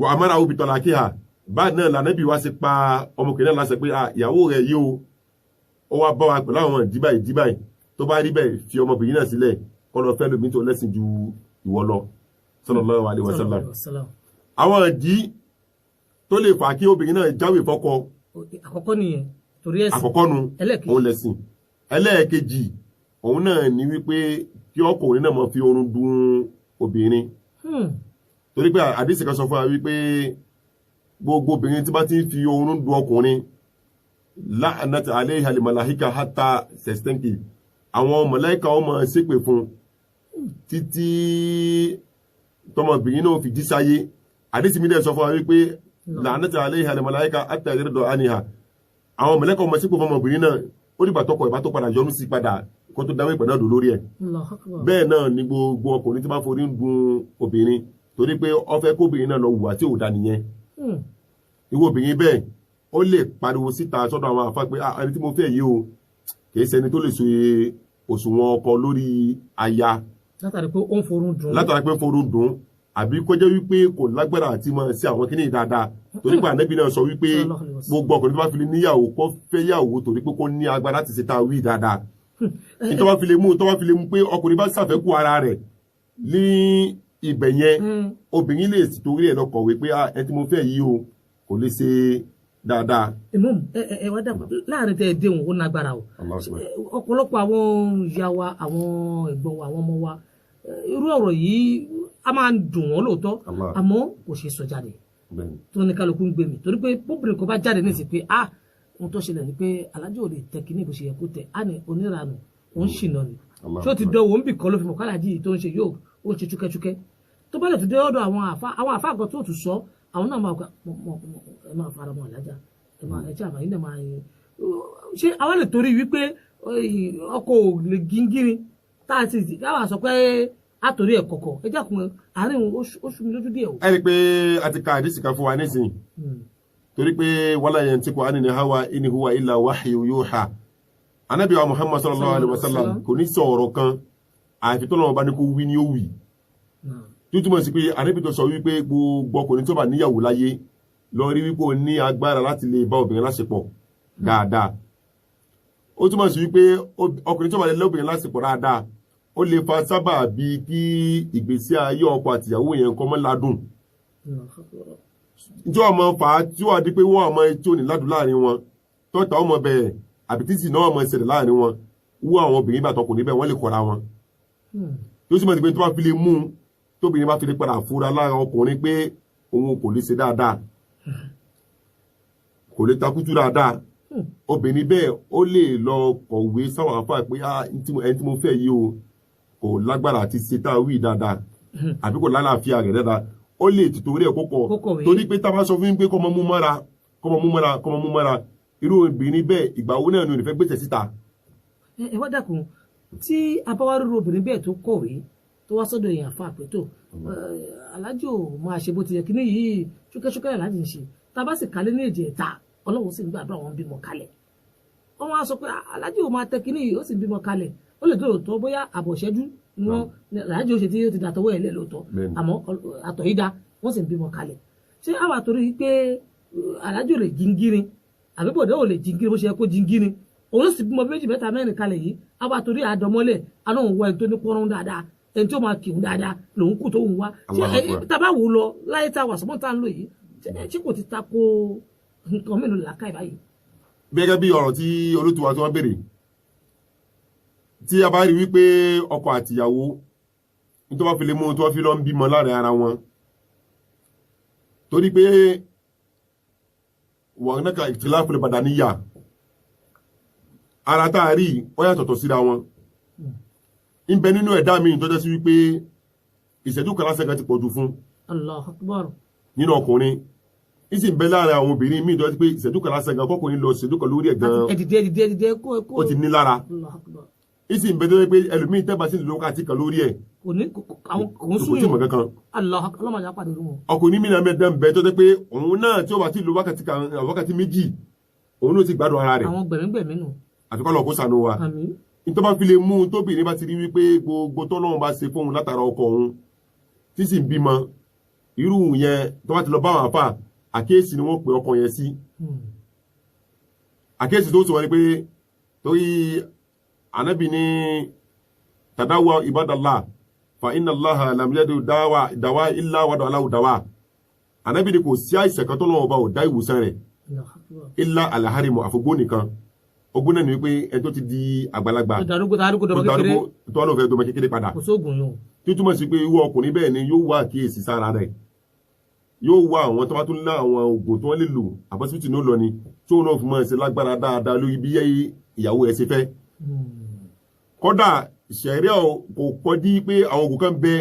wà á mára obì tọ́lá kí ha báyìí náà lànàbí wá sí pa ọmọkùnrin náà láṣẹ pé ìyàwó rẹ̀ yìí o ó wá bá wa pẹ̀lú àwọn ìdíbàì tó bá rí bẹ́ẹ̀ fi ọmọbìnrin náà sílẹ̀ kó lọ fẹ́ lómi tó lẹ́sìn ju ìwọ lọ sallallahu alaihi wasallam. àwọn ìdí tó lè fà kí obìnrin náà jáwé fọ́kọ àkọ́kọ́ nìyẹn torí ẹ̀sìn àkọ́kọ́ nu òun lẹ̀sìn ẹlẹ́ẹ̀kejì òun náà ní wípé kí ọkùnrin náà máa fi oorun dun obìnrin torí pé àdìsí kan sọ fún wa wípé gbogbo obìnrin tí bá ti ń fi oorun dun ọkùnrin la'anat alayha al-malaika hatta sestenki àwọn màláíkà ó máa ṣépè fún títí tọmọbìnrin náà fi jí sáyé àdìsí mi dẹ̀ sọ fún wa wípé la'anat alayha al-malaika hatta yarda anha àwọn màláíkà ó máa ṣépè fún ọmọbìnrin náà ó dìgbà tọkọ ìbá tó padà yọnu sí padà kó tó dáwọ́ ìpè náà dò lórí ẹ̀ bẹ́ẹ̀ náà ni gbogbo ọkùnrin tí bá forí ń dun obìnrin torí pé ó fẹ́ kóbìnrin náà lọ hùwà tí ò dá nìyẹn irú obìnrin bẹ́ẹ̀ ó lè pariwo síta sọ́dọ̀ àwọn àfáà pé ẹni tí mo fẹ́ yìí o kì í ṣẹni tó lè so òṣùwọ̀n ọkọ lórí aya látàrí pé ó ń forún dùn àbí kó jẹ́ wípé kò lágbára àti máa ṣe àwọn kíní dáadáa torí pé ànábì náà sọ wípé gbogbo ọkùnrin tó bá fi lè níyàwó kó fẹ́ yàwó torí pé kó ní agbára láti ṣe tá a wí dáadáa tó bá fi lè mú pé ọkùnrin bá ṣàfẹ́kù ara rẹ̀ ní ibẹ̀ yẹn obìnrin lè sì torí ẹ̀ lọ kọ̀wé pé ẹ tí mo fẹ́ yìí o kò lè ṣe dáadáa. Imam ẹ wá dàgbà láàrin tẹ ẹ déhùn ó nágbára o ọ̀pọ̀lọpọ̀ àwọn ìyá wa àwọn ẹ̀gbọ́n wa àwọn ọmọ wa irú ọ̀rọ̀ yìí a máa ń dùn wọ́n lóòótọ́ àmọ́ kò ṣe sọ jáde tó ní kálukú ń gbé mi torí pé bóbìnrin kan bá jáde ní ìsìn pé ohun tó ṣẹlẹ̀ ni pé alájọ ò lè tẹ kíní bó ṣe yẹ kó tẹ ní oníranù ó ń ṣìnà ni ṣé ó ti dánwò ń bì kan ló fi mọ̀ kálájì tó ń ṣe yóò ó ń ṣe chúkẹ́chúkẹ́ tó bá lè tún dé ọ̀dọ̀ àwọn àfa àgọ́ tó tún sọ àwọn náà ẹ máa fara mọ́ alájà ẹ jẹ́ àmà yín náà máa yin ṣé àwọn lè torí wípé ọkọ ò lè gíngírí tá a ti káwà sọ pé àtòrí ẹ̀ kọ̀kọ̀ ẹ jákun àárín oṣù mi lójú díẹ̀ o. ẹ rí i pé a ti ka àdìsí kan fún wa nísìnyí torí pé wala yantiqu anil hawa in huwa illa wahyu yuha Ànábì wa Muhammad sallallahu alaihi wasallam kò ní sọ ọ̀rọ̀ kan àfi tó lọ́wọ́ bá ní kó wí ní ó wì tó túmọ̀ sí pé Ànábì tó sọ wípé gbogbo ọkùnrin tó bá níyàwó láyé lọ rí wípé ó ní agbára láti lè bá obìnrin láṣepọ̀ dáadáa ó túmọ̀ sí wípé ọkùnrin tó bá lè lóbìnrin láṣepọ̀ dáadáa ó lè fa sábà bí kí ìgbésí ayé ọkọ àtìyàwó yẹn kọ́ mọ́ ládùn tí ọmọ fà á tí wọ́n di pé wọ́n ọmọ tí ò ní ládùn láàrin wọn tọ́ta ọmọ bẹ̀rẹ̀ àbí títì náà ọmọ ìṣẹ̀lẹ̀ láàrin wọn wú àwọn obìnrin bá tọkùnrin bẹ́ẹ̀ wọ́n lè kọ́ra wọn tí ó sì mọ̀ sí pé tó bá fi lè mú tóbìnrin bá fi lè padà fúra lára ọkùnrin pé òun kò lè ṣe dáadáa kò lè takútú dáadáa obìnrin bẹ́ẹ̀ ó lè lọ kọ̀wé sáwọn àfáà pé ẹni tí mo fẹ́ yìí o kò lágbára àti ṣe tá a wí dáadáa àbí kò lálàáfíà rẹ̀ dáadáa ó lè tètè orí ẹ̀ kókọ̀ torí pé tá a bá sọ fún mi pé kọ́mọ mú mọ́ra irú obìnrin bẹ́ẹ̀ ìgbà wo náà ni ò ní fẹ́ gbèsè síta. ẹ wá dákun tí abáwárúurú obìnrin bẹ́ẹ̀ tó kọ̀wé tó wá sọ́dọ̀ èèyàn fún àpètò alájò máa ṣe bó ti yẹ kí ní yìí ṣúkẹ́ṣúkẹ́ alájì ń ṣe tá a bá sì kálé ní èdè ẹ̀ta ọlọ́run sì ń gbàdúrà wọn bímọ kalẹ̀ wọ́n wá sọ pé alájò máa tẹ kí ní yìí ó sì bímọ kalẹ̀ ó lè tó lóòótọ́ bóyá àbọ̀ṣẹ́jú wọn alájò ṣe tí ó ti dàtọwọ́ ẹ̀ lẹ́ lóòótọ́ àmọ́ àtọ̀ yìí dá wọ́n sì ń bímọ kalẹ̀ ṣé àwa torí pé alájò lè jíngírin àbí bòdè ò lè jíngírin bó ṣe yẹ kó jíngírin òun ló sì bímọ méjì mẹ́ta mẹ́rin kalẹ̀ yìí àwa torí àdọ́mọ́lẹ̀ aláwọn wọ ẹni tó ní pọ́nrún dáadáa ẹni tó máa kìhun dáadáa lòun kù tó ń wá ṣé tábà wò lọ láyé tá a wà sọ́mọ́ tá a ń lò yìí ṣé kò ti ta ko nǹkan mélòó làákà ìbáyìí. gẹ́gẹ́ bí ọ̀rọ̀ tí olótùwà tí wọ́n béèrè tí a bá rí wípé ọkọ àtìyàwó tó bá fi lè mú tó bá fi lọ ń bímọ láàrin ara wọn torí pé wọ́n náà ka ìtìláfù lè padà níyà ara tá a rí ó yàtọ̀tọ̀ síra wọn ń bẹ nínú ẹ̀dá mi tó jẹ́ sí wípé ìṣẹ́jú kan lásán kan ti pọ̀jù fún Allahu Akbar nínú ọkùnrin ìsìn bẹ láàrin àwọn obìnrin míì tó jẹ́ pé ìṣẹ́jú kan lásán kan kọkùnrin lọ ìṣẹ́jú kan lórí ẹ̀ gan-an ẹ̀dìdẹ́ ó ti ní lára ìsìn bẹ tó jẹ́ pé ẹlòmíì tẹ́bà sí ìlú wákàtí kan lórí ẹ̀ òun sún yìí kankan ọkùnrin mìíràn mẹ́ta ń bẹ tó jẹ́ pé òun náà tí ó bá ti lo wákàtí méjì òun ló ti gbádùn ara rẹ̀ àwọn gbẹ̀mígbẹ̀mí nù àfikọ́ lọ kó sànú wa nítorí bá fi lè mú un tóbìnrin bá ti rí wípé gbogbo tọ́lọ́run bá ṣe fóun látara ọkọ òun tí sì ń bímọ irú yẹn tó bá ti lọ bá àwọn àfà àkíyèsí ni wọ́n pè ọkọ yẹn sí àkíyèsí tó sọ wọn ni pé torí Ànábì ní tadawa ibadallah fa inna Allaha lam yadu dawa illa wada alahu dawa Ànábì ní kò sí àìsàn kan tó lọ́wọ́ bá ò dá ìwòsàn rẹ̀ illa alaharimu àfogbó nìkan ogun náà ni wípé ẹni tó ti di àgbàlagbà tó wà lóòfẹ́ tó mọ kékeré padà tí túmọ̀ sí pé irú ọkùnrin bẹ́ẹ̀ ni yóò wá àkíyèsí sára rẹ̀ yóò wá àwọn tó bá tún lá àwọn oògùn tó wọ́n lè lò àbọ̀sibítì ní ó lọ ni tí òun náà fi mọ̀ ṣe lágbára dáadáa lórí bí ìyàwó ẹ̀ ṣe fẹ́. kódà ṣẹ̀ríà kò kọjú pé àwọn oògùn kan bẹ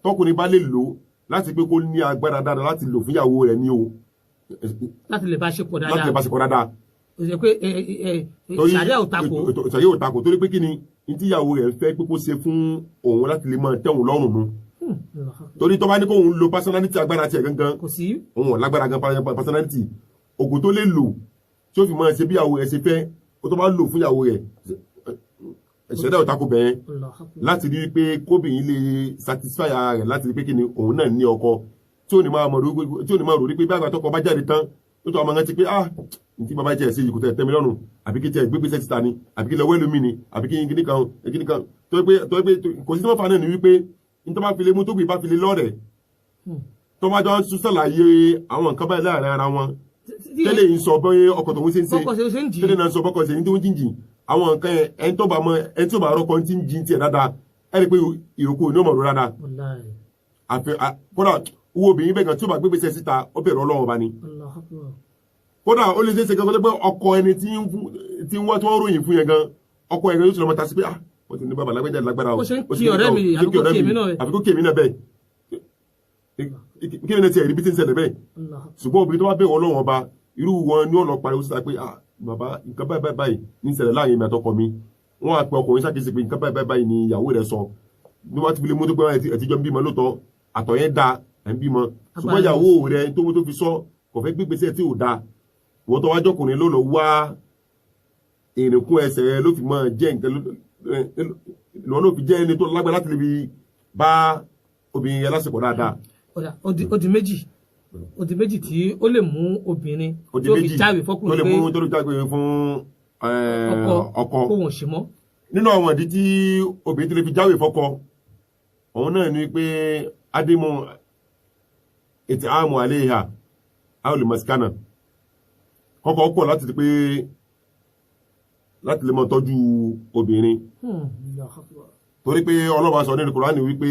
tọkùnrin bá lè lò láti pé kó ní agbára dáadáa láti lò fún ìyàwó rẹ̀ ní o. láti lè bá ṣe pọ̀ dáadáa. ó ṣe pé ṣàríà ò takò. ṣàríà ò takò torí pé kí ni tí ìyàwó rẹ̀ fẹ́ pé kó ṣe fún òun láti lè máa tẹ̀wọ̀n lọ́rùn mu torí tó bá ní kó òun lo personality agbára tiẹ̀ gangan òun ò lágbára gan personality oògùn tó lè lò tí ó fi máa ṣe bí ìyàwó rẹ̀ ṣe fẹ́ ó tó bá lò fún ìyàwó rẹ̀ ìṣẹ̀dá ò takò bẹ́ẹ̀ láti rí pé kóbìnrin lè satisfy ara rẹ̀ láti rí pé kí ni òun náà ní ọkọ tí ò ní máa rò rí pé bí àgbà tọkọ bá jáde tán ó tó máa rántí pé ní tí bàbá jẹ́ ẹ̀sẹ̀ yìí kò tẹ̀ tẹ́mi lọ́rùn àbí kí tẹ̀ gbégbé sẹ́tìta ni àbí kí lọ wẹ́lú mi ni àbí kí kíní kan tó pé kò sí tí wọ́n fa náà ni wípé ní tó bá fi lè mú tó gbé bá fi lè lọ́rẹ̀ tó bá jọ ń sún sàlàyé àwọn nǹkan báyìí láàrin ara wọn tẹ́lẹ̀ ń sọ bọ́ ọkọ̀ tó ń ṣe ń ṣe tẹ́lẹ̀ náà ń sọ bọ́kọ̀ ṣe ní tó ń jìnjìn àwọn nǹkan yẹn ẹni tó bá rọ́kọ̀ ti ń jìn tiẹ̀ dáadáa ẹ rí i pé ìrókò ní ọmọ rẹ dáadáa kódà owó obìnrin bẹ́ẹ̀ kan tí ó bá gbégbé sẹ́ síta ó bẹ̀rẹ̀ Ọlọ́run bá ní kódà ó lè ṣe é ṣe gan pé ọkọ ẹni tí wọ́n tó ń ròyìn fún yẹn gan ọkọ ẹni yóò ti lọ mọ́ta sí pé wọ́n ti ní bàbá lágbájá lágbára o. ó ṣe ń kí ọ̀rẹ́ mi àbíkó kèmí náà bẹ́ẹ̀ kí ni ti ẹ̀rí bí ti ń ṣẹlẹ̀ bẹ́ẹ̀ ṣùgbọ́n obìnrin tó bá bẹ̀rẹ̀ Ọlọ́run ọba irú wọn ni ó lọ pariwo síta pé bàbá nǹkan báyìí ní ìṣẹ̀lẹ̀ láàrin mi àtọkọ mi wọ́n á pe ọkùnrin ṣàkíyèsí pé nǹkan báyìí ni ìyàwó rẹ̀ sọ ní wọ́n ti fi lè mú tó pé ẹ̀tíjọ́ ń bímọ lóòótọ́ àtọ̀ yẹn da ẹ̀ ń bímọ ṣùgbọ́n ìyàwó rẹ̀ tó mú tó fi sọ kò fẹ́ gbégbèsè tí ò da wọ́n tó wájọ́ ọkùnrin ló lọ wá ìrìnkún ẹsẹ̀ ló fi mọ́ jẹ́ nǹkan lọ́wọ́ ló fi jẹ́ ẹni tó lágbára láti lè fi bá obìnrin yẹn lásìkò dáadáa. ó di méjì tí ó lè mú obìnrin tó fi jáwé fọkùnrin pé tó lè jáwé fún ọkọ kó wọn ṣe mọ́. nínú àwọn ìdí tí obìnrin tó lè fi jáwé fọkọ òun náà ni pé adimu ètò àmọ́ àlẹ́ ìhà àwọn olùmọ̀síkánà kọ́kọ́ pọ̀ láti pé láti lè mọ́ tọ́jú obìnrin torí pé Ọlọ́run sọ nínú Kùránì wípé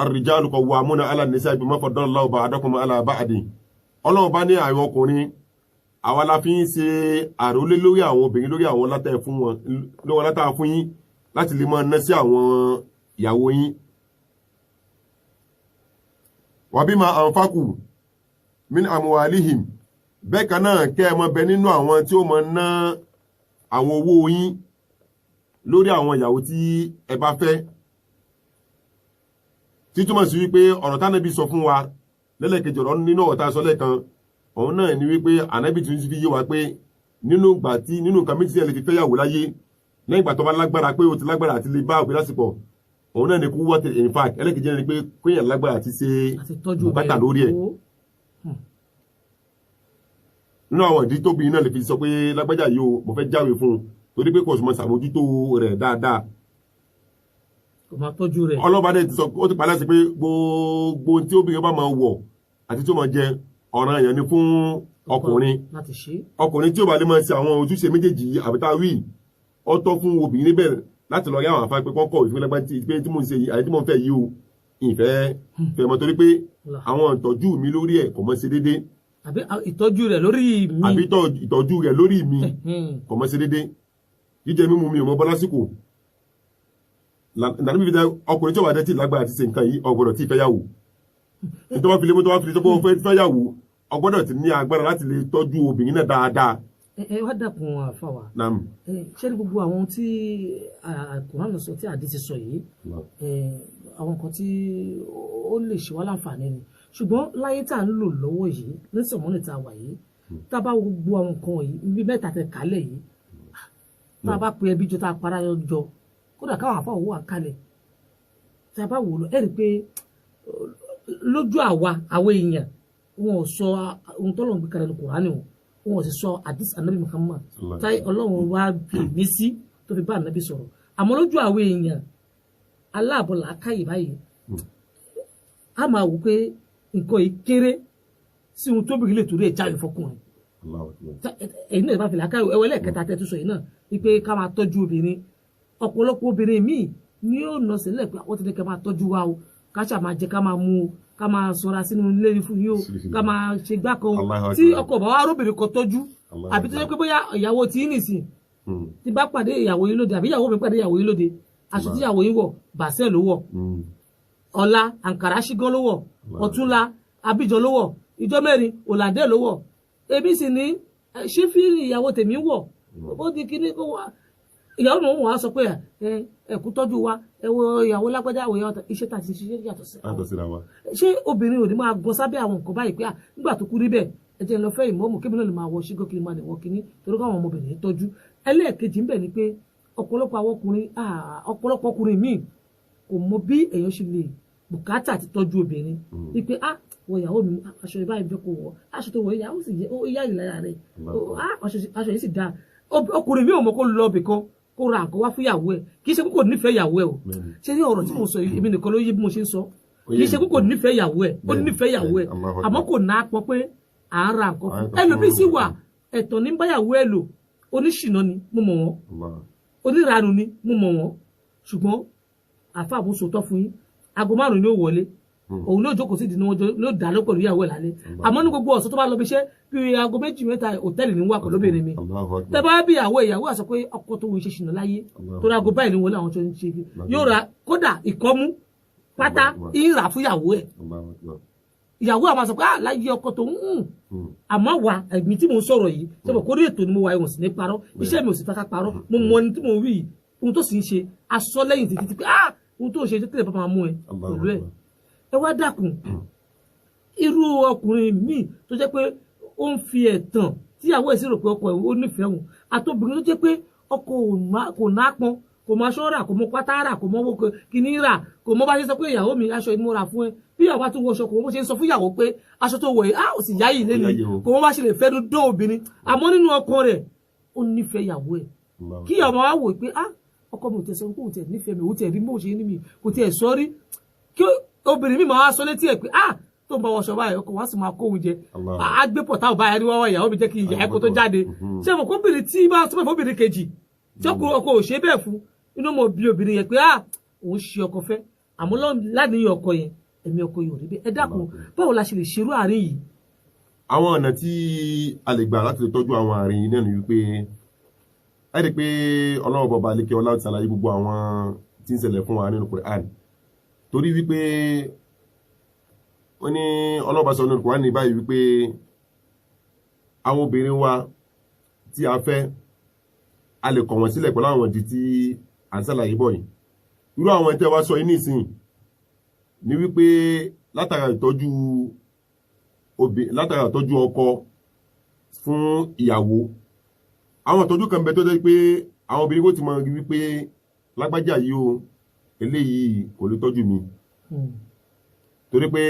ar-rijalu qawwamuna 'ala an-nisa'i bima faddala Allahu ba'dakum 'ala ba'din Ọlọ́run bá ní àwọn ọkùnrin àwa la fi ń ṣe àrólé lórí àwọn obìnrin lórí àwọn látà fún wọn lọ́wọ́ látà fún yín láti lè máa ná sí àwọn ìyàwó yín wa bima anfaqu min amwalihim bẹ́ẹ̀ kan náà kẹ́ ẹ mọ bẹ nínú àwọn tí ó mọ ná àwọn owó yín lórí àwọn ìyàwó tí ẹ bá fẹ́ tí túmọ̀ sí wípé ọ̀rọ̀ tánàbí sọ fún wa lẹ́lẹ́kejì ọ̀rọ̀ nínú ọ̀tá sọ lẹ́kan òun náà ni wípé ànábì tí ó fi yé wa pé nínú nǹkan méjì tí ẹ lè fi fẹ́yàwó láyé lẹ́yìn ìgbà tó bá lágbára pé o ti lágbára àti lè bá òbí lásìkò òun náà ni kú wọ́n in fact ẹlẹ́kejì ni pé kéèyàn lágbára àti ṣe bùkátà lórí ẹ̀ nínú àwọn ìdí tóbi náà lè fi sọ pé lágbájá yìí o mo fẹ́ jáwé fún un torí pé kò sì mọ ṣàmójútó rẹ̀ dáadáa. kò máa tọ́jú rẹ̀. ọlọ́ba dẹ̀ ti sọ ó ti palẹ̀ sí pé gbogbo tí obìnrin bá máa wọ̀ àti tí ó máa jẹ ọ̀ràn èèyàn ni fún ọkùnrin. ọkùnrin tí ó bá lè máa ṣe àwọn ojúṣe méjèèjì àbítá wí ó tọ́ fún obìnrin níbẹ̀ láti lọ rí àwọn àfa pé kọ́kọ́ ìfúnlẹ̀ pé tí mo ń ṣe yìí àti tí mo ń fẹ́ yìí o ìfẹ́ fẹ́ mọ́ torí pé àwọn ìtọ́jú mi lórí ẹ̀ kò mọ́ ṣe déédéé àbí ìtọ́jú rẹ̀ lórí mi. àbí ìtọ́jú rẹ̀ lórí mi kò mọ́ sí dédé jíjẹ mímu mi ò mọ bọ́ lásìkò nàní bíbí ọkùnrin tí ó wà dẹ́ tí lágbára ti ṣe nǹkan yìí ọgbọ́dọ̀ tí ìfẹ́yàwó tó bá fi lé mú tó bá fi lé tó bá fẹ́ fẹ́yàwó ọgbọ́dọ̀ ti ní agbára láti lè tọ́jú obìnrin náà dáadáa. ẹ wá dàkún àfàwà ṣé ní gbogbo àwọn tí Kùránì sọ tí àdìsí sọ yìí àwọn nǹkan tí ó lè ṣe wá láǹfààní ni ṣùgbọ́n láyé tá à ń lò lọ́wọ́ yìí ní sọ̀mọ́nì tá a wà yìí tá a bá gbogbo àwọn nǹkan yìí bí mẹ́ta tẹ kálẹ̀ yìí tá a bá pe ẹbí jọ tá a para jọ kódà káwọn àfọwọ́ wà kálẹ̀ tá a bá wò lọ ẹ̀ rí i pé lójú àwa èèyàn wọn ò sọ ohun tó lọ́n gbé kalẹ̀ ní Kùránì wọn ò sì sọ àdìs Ànábì Muhammad táyé Ọlọ́run wá bí sí tó fi bá Ànábì sọ̀rọ̀ àmọ́ lójú àwọn èèyàn aláàbọ̀ làákàyè báyìí a máa wò pé nǹkan yìí kéré sí ohun tó bìrì lè torí ẹ̀ jáwé fọkùnrin èyí náà bá fi làákàyè ẹwẹ́lẹ́ kẹta tẹ́ tó sọ yìí náà wípé ká máa tọ́jú obìnrin ọ̀pọ̀lọpọ̀ obìnrin míì ni yóò nọ sílẹ̀ pé àwọn ti ní ká máa tọ́jú wa o ká ṣáà máa jẹ ká máa mu o ká máa ṣọ́ra sínú ilé fún yín o ká máa ṣe gbá kan o tí ọkọ bá wá róbìnrin kan tọ́jú àbí tó yẹ pé bóyá ìyàwó tí ń nìsín tí bá pàdé ìyàwó yín lóde àbí ìyàwó mi pàdé ìyàwó yín lóde aṣọ tí ìyàwó yín wọ̀ bàṣẹ ló wọ̀ ọ̀la àǹkàrá ṣígán ló wọ̀ ọ̀túnla abíjan ló wọ̀ ìjọ mẹ́rin òlàdé ló wọ̀ ebi sì ní ṣé fíìrì ìyàwó tèmi wọ̀ ó di kíní kó wá ìyàwó mi wọ́n á sọ pé ẹ̀kú tọ́jú wa ẹ̀wọ̀ ìyàwó lágbájá àwòyá iṣẹ́ tá a ti ṣiṣẹ́ yàtọ̀ síra wa ṣé obìnrin ò ní máa gbọ́ sábẹ́ àwọn nǹkan báyìí pé nígbà tó kú rí bẹ́ẹ̀ ẹ jẹ́ lọ fẹ́ ìmọ̀ọ́mù kébì náà lè máa wọ ṣígọ́ kí n máa lè wọ kíní torí káwọn ọmọbìnrin tọ́jú ẹlẹ́ẹ̀kejì ń bẹ ni pé ọ̀pọ̀lọpọ̀ ọkùnrin míì kò mọ bí èèyàn ṣe lè bùkátà ti tọ́jú obìnrin wípé wọ ìyàwó mi aṣọ ìbáyìí fẹ́ kó wọ aṣọ tó wọ ìyàwó sì yá ìlera rẹ̀ aṣọ yìí sì dáa ọkùnrin mi ò mọ kó lọ ibì kan kó ra nǹkan wá fún ìyàwó ẹ̀ kì í ṣe kókò nífẹ̀ẹ́ ìyàwó ẹ̀ o ṣé ní ọ̀rọ̀ tí mo sọ yìí èmi nìkan ló yé bí mo ṣe ń sọ kì í ṣe kókò nífẹ̀ẹ́ ìyàwó ẹ̀ ó nífẹ̀ẹ́ ìyàwó ẹ̀ àmọ́ kò ná pọ̀ pé à ń ra nǹkan fún ẹlòmíì sì wà ẹ̀tàn ní báyàwó ẹ̀ lò oníṣìnà ni mo mọ̀ wọ́n oníranu ni mo mọ̀ wọ́n ṣùgbọ́n àfa àbúṣe tọ́ fún yín aago 5 ni ó wọlé òun ló jókòó sí ìdí ló dá ló pẹ̀lú ìyàwó ẹ̀ lálẹ́ àmọ́ ní gbogbo ọ̀sán tó bá lọ bí iṣẹ́ bí aago 2 mẹ́ta hòtẹ́ẹ̀lì ní wà pẹ̀lú obìnrin mi tẹ́ bá bí ìyàwó àsọ pé ọkọ tó ń ṣe ṣìnà láyé tó ra aago báyìí ní wọlé àwọn tó ń ṣe yóò ra kódà ìkọ́mú pátá ìrà fún ìyàwó ẹ̀ ìyàwó àwọn sọ pé láyé ọkọ tó ń àmọ́ wà ẹ̀mí tí mo ń sọ̀rọ̀ yìí sọ́bọ̀ kórè ètò ni mo wà ẹ̀wọ̀n sí ní parọ́ iṣẹ́ mi ò sì fẹ́ ká parọ́ mo mọ ẹni tí mo rí ohun tó sì ń ṣe aṣọ lẹ́yìn títí pé ohun tó ń ṣe tẹ́lẹ̀ bá máa mú ẹ pẹ̀lú ẹ̀ ẹ wá dákun irú ọkùnrin míì tó jẹ́ pé ó ń fi ẹ̀tàn tíyàwó ẹ̀ sì rò pé ọkọ ẹ̀ ó nífẹ̀ẹ́ òun àtobìnrin tó jẹ́ pé ọkọ kò nápọn kò mọ aṣọ rà kò mọ pátá rà kò mọ owó kìíní rà kò mọ bá ṣe sọ pé ìyàwó mi aṣọ ìmú ra fún ẹ bí ìyàwó bá tún wọṣọ kò mọ bó ṣe ń sọ fún ìyàwó pé aṣọ tó wọ̀ yìí ò sì yá yìí lẹ́nu kò mọ bá ṣe lè fẹ́ dún obìnrin àmọ́ nínú ọkọ rẹ̀ ó nífẹ̀ẹ́ ìyàwó ẹ̀ kí ìyàwó wa wò pé ọkọ mi ò tẹ̀ sọ pé òun tẹ̀ nífẹ̀ẹ́ mi òun tẹ̀ rí bó ṣe ní mi kò tẹ̀ sọ rí kí obìnrin mi máa sọ létí ẹ̀ pé tó ń bá wọṣọ báyìí ọkọ wa sì máa kó oúnjẹ àgbé pọ̀ táwọn báyìí wá ìyàwó mi jẹ́ kí ìyá ẹ̀kọ́ tó jáde ṣé mo kó obìnrin tí bá sọ fún obìnrin kejì tí ọkọ ò ṣe bẹ́ẹ̀ fún inú mo bí obìnrin yẹn pé òun ṣe ọkọ fẹ́ àmọ́ láníyàn ọkọ yẹn ẹ̀mí ọkọ yẹn ò rí bẹ́ẹ̀ ẹ dákun báwo la ṣe lè ṣerú àárín yìí. àwọn ọ̀nà tí a lè gbà láti lè tọ́jú àwọn àárín yìí náà ni wípé ẹ rí i pé ọlọ́run bọba alékè ọlá ti ṣàlàyé gbogbo àwọn tí ń ṣẹlẹ̀ fún wa nínú Qur'an torí wípé wọ́n ní ọlọ́ba sọ nínú Qur'an ní báyìí wípé àwọn obìnrin wa tí a fẹ́ a lè kọ̀ wọ́n sílẹ̀ pẹ̀lú àwọn ìdí tí à ń ṣàlàyé bọ̀ yìí irú àwọn tẹ́ wá sọ yìí nísìnyí ni wípé látara ìtọ́jú ọkọ fún ìyàwó àwọn ìtọ́jú kan bẹ tó jẹ́ pé àwọn obìnrin kò ti mọ̀ rí wípé lágbájá yìí o eléyìí kò lè tọ́jú mi torí pé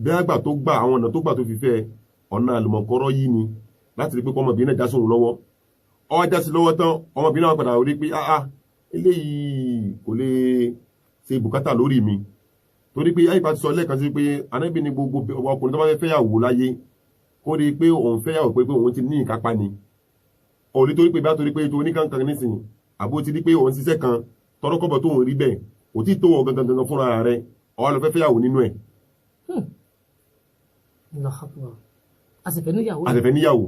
bí àgbà tó gbà àwọn ọ̀nà tó gbà tó fi fẹ́ ọ̀nà àlùmọ̀kọ́rọ́ yìí ni láti rí pé ọmọbìnrin náà já sóhun lọ́wọ́ ọwọ́ já sí lọ́wọ́ tán ọmọbìnrin náà padà rí pé eléyìí kò lè ṣe bùkátà lórí mi torí pé àyíká ti sọ lẹ́ẹ̀kan sí pé anábì ní gbogbo ọkùnrin tó bá fẹ́ fẹ́yàwó láyé kó rí pé òun fẹ́yàwó pé òun ti ní ìkápá ni òní torí pé bá torí pé tó oníkankan nísìnyí àbó ti rí pé òun ṣiṣẹ́ kan tọrọkọ́bọ̀ tó òun rí bẹ́ẹ̀ kò tí tó wọ gangan fúnra rẹ̀ ọwọ́ lọ fẹ́ fẹ́yàwó nínú ẹ̀. àṣẹfẹ́ níyàwó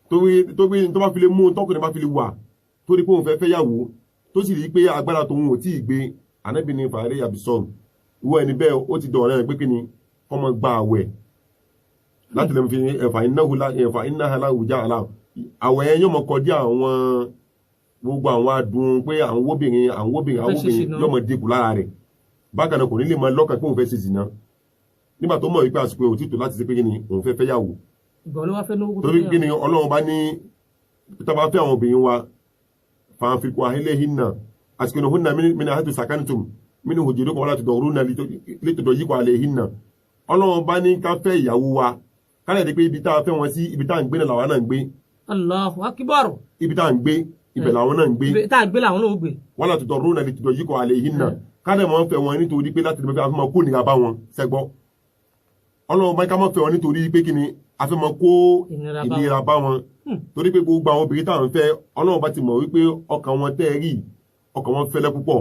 tó bá fi lè mú tọkùnrin bá fi lè wà tó rí pé òun fẹ́ fẹ́yàwó tó sì rí pé agbára tòun ò tí ì gbé ànábì ní fàárẹ̀ àbísọ̀m ìwọ ẹni bẹ́ẹ̀ ó ti dọ̀ọ̀rẹ́ rẹ̀ pé kí ni kọ́mọ gba àwẹ̀ láti lè fi ẹ̀fà iná aláwùjá àwẹ̀ yẹn yóò mọ kọjá àwọn gbogbo àwọn adùn pé àwọn wóbìnrin yóò mọ dínkù lára rẹ̀ bákan náà kò ní lè máa lọ́kàn pé òun fẹ́ ṣe zìnà nígbà tó mọ̀ wípé àsìkò òtítọ́ láti ṣe pé kí ni òun fẹ́ fẹ́yàwó torí kí ni ọlọ́run bá ní tá bá fẹ́ àwọn obìnrin wa fàǹfìkù àhílẹ̀ hinna àsìkò hunna min haythu sakantum mínú òjòdó kan wọ́n láti dọ̀rú náà létòdọ̀ yíkọ̀ alẹ́ yìí náà ọlọ́run bá ní ká fẹ́ ìyàwó wa kálẹ̀ dé pé ibi tá a fẹ́ wọn sí ibi tá à ń gbé náà làwọn náà ń gbé. Allahu akbar. ibi tá à ń gbé ibẹ̀ làwọn náà ń gbé. ibi tá à ń gbé làwọn náà ń gbé. wọ́n láti dọ̀rú náà létòdọ̀ yíkọ̀ alẹ́ yìí náà kálẹ̀ mọ́ fẹ́ wọn nítorí pé láti fẹ́ afẹ́ máa kó nira bá wọn sẹ́gbọ́. ọlọ́run bá ká mọ́ fẹ́ wọn nítorí pé kíni afẹ́ máa kó ìnira bá wọn torí pé gbogbo àwọn obìnrin táwọn fẹ́ ọlọ́run bá ti mọ̀ wípé ọkàn wọn tẹ́ rí ọkàn wọn fẹ́lẹ́ púpọ̀